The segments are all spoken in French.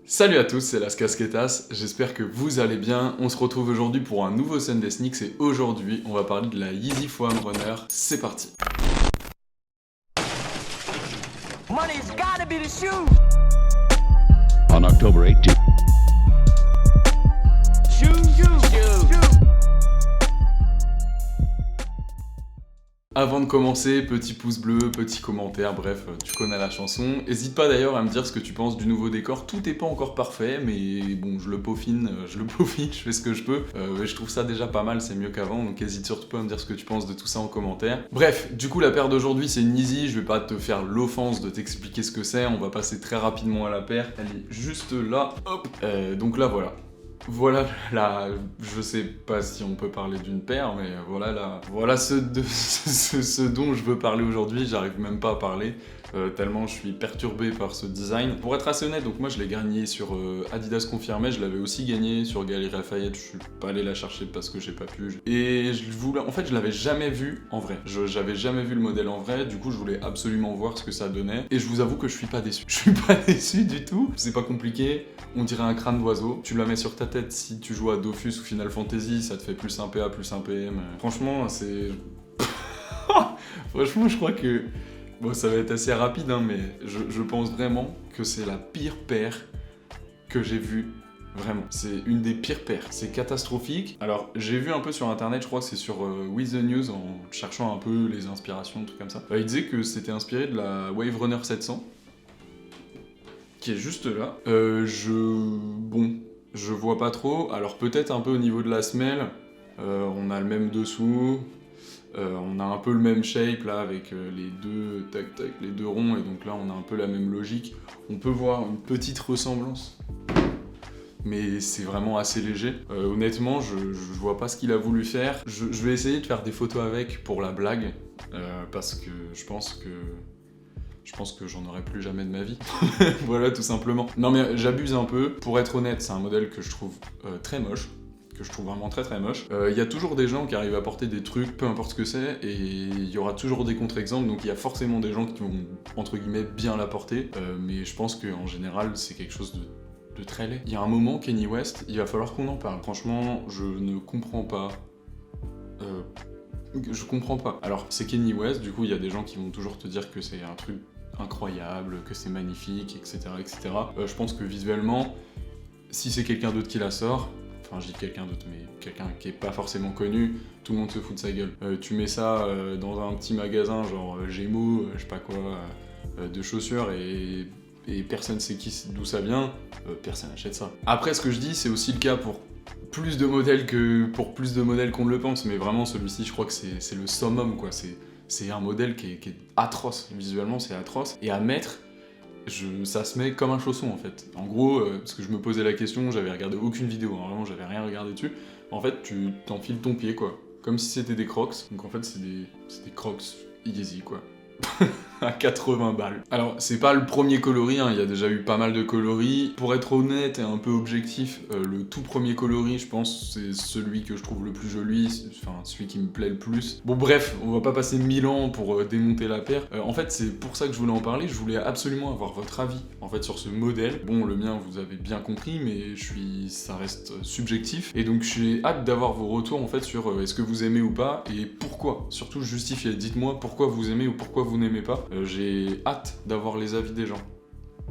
Salut à tous, c'est Las Casquetas, j'espère que vous allez bien. On se retrouve aujourd'hui pour un nouveau Sunday Sneaks et aujourd'hui on va parler de la Yeezy Foam Runner. C'est parti. Money's gotta be the shoe. On October 18th. Avant de commencer, petit pouce bleu, petit commentaire, bref, tu connais la chanson. N'hésite pas d'ailleurs à me dire ce que tu penses du nouveau décor. Tout n'est pas encore parfait, mais bon, je le peaufine, je fais ce que je peux. Et je trouve ça déjà pas mal, c'est mieux qu'avant, donc n'hésite surtout pas à me dire ce que tu penses de tout ça en commentaire. Bref, du coup, la paire d'aujourd'hui, c'est une Yeezy. Je vais pas te faire l'offense de t'expliquer ce que c'est, on va passer très rapidement à la paire. Elle est juste là, hop. Donc là, voilà. Voilà là, je sais pas si on peut parler d'une paire, mais voilà ce dont je veux parler aujourd'hui. J'arrive même pas à parler tellement je suis perturbé par ce design. Pour être assez honnête, donc moi je l'ai gagné sur Adidas Confirmé, je l'avais aussi gagné sur Galeries Lafayette. Je suis pas allé la chercher parce que j'ai pas pu. Et en fait je l'avais jamais vu en vrai. J'avais jamais vu le modèle en vrai, du coup je voulais absolument voir ce que ça donnait. Et je vous avoue que je suis pas déçu. Je suis pas déçu du tout. C'est pas compliqué. On dirait un crâne d'oiseau. Tu la mets sur ta tête si tu joues à Dofus ou Final Fantasy, ça te fait plus un PA, plus un PM. Franchement, c'est... Franchement, je crois que... Bon, ça va être assez rapide, hein, mais je pense vraiment que c'est la pire paire que j'ai vue. Vraiment, c'est une des pires paires. C'est catastrophique. Alors, j'ai vu un peu sur internet, je crois que c'est sur With the News, en cherchant un peu les inspirations, trucs comme ça. Il disait que c'était inspiré de la Wave Runner 700. Qui est juste là. Bon, je vois pas trop. Alors peut-être un peu au niveau de la semelle, on a le même dessous, on a un peu le même shape là avec les deux ronds, et donc là on a un peu la même logique. On peut voir une petite ressemblance, mais c'est vraiment assez léger. Honnêtement, je vois pas ce qu'il a voulu faire. Je vais essayer de faire des photos avec pour la blague, parce que je pense que j'en aurai plus jamais de ma vie. Voilà, tout simplement. Non mais j'abuse un peu. Pour être honnête, c'est un modèle que je trouve très moche. Que je trouve vraiment très très moche. Il y a toujours des gens qui arrivent à porter des trucs, peu importe ce que c'est, et il y aura toujours des contre-exemples, donc il y a forcément des gens qui vont, entre guillemets, bien la porter, mais je pense qu'en général, c'est quelque chose de très laid. Il y a un moment, Kanye West, il va falloir qu'on en parle. Franchement, je ne comprends pas. Je comprends pas. Alors, c'est Kanye West, du coup, il y a des gens qui vont toujours te dire que c'est un truc incroyable, que c'est magnifique, etc. etc. Je pense que visuellement, si c'est quelqu'un d'autre qui la sort, enfin je dis quelqu'un d'autre, mais quelqu'un qui est pas forcément connu, tout le monde se fout de sa gueule. Tu mets ça dans un petit magasin genre Gémeaux, je sais pas quoi, de chaussures, et personne sait d'où ça vient, personne achète ça. Après, ce que je dis, c'est aussi le cas pour plus de modèles qu'on ne le pense, mais vraiment celui-ci, je crois que c'est le summum, quoi. C'est un modèle qui est atroce, visuellement c'est atroce, et à mettre, ça se met comme un chausson en fait. En gros, parce que je me posais la question, j'avais regardé aucune vidéo, hein, vraiment j'avais rien regardé dessus, en fait tu t'enfiles ton pied quoi, comme si c'était des crocs, donc en fait c'est des crocs Yeezy quoi. À 80 balles. Alors, c'est pas le premier coloris, hein, il y a déjà eu pas mal de coloris. Pour être honnête et un peu objectif, le tout premier coloris, je pense, c'est celui que je trouve le plus joli, enfin, celui qui me plaît le plus. Bon, bref, on va pas passer 1000 ans pour démonter la paire. En fait, c'est pour ça que je voulais en parler, je voulais absolument avoir votre avis, en fait, sur ce modèle. Bon, le mien, vous avez bien compris, mais ça reste subjectif. Et donc, j'ai hâte d'avoir vos retours, en fait, sur est-ce que vous aimez ou pas, et pourquoi. Surtout, justifiez, dites-moi pourquoi vous aimez ou pourquoi vous n'aimez pas. J'ai hâte d'avoir les avis des gens.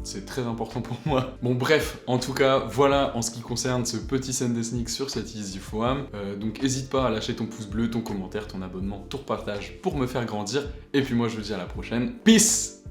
C'est très important pour moi. Bon bref, en tout cas, voilà en ce qui concerne ce petit Sunday Sneak sur cette Yeezy Foam. Donc n'hésite pas à lâcher ton pouce bleu, ton commentaire, ton abonnement, ton partage pour me faire grandir. Et puis moi je vous dis à la prochaine. Peace!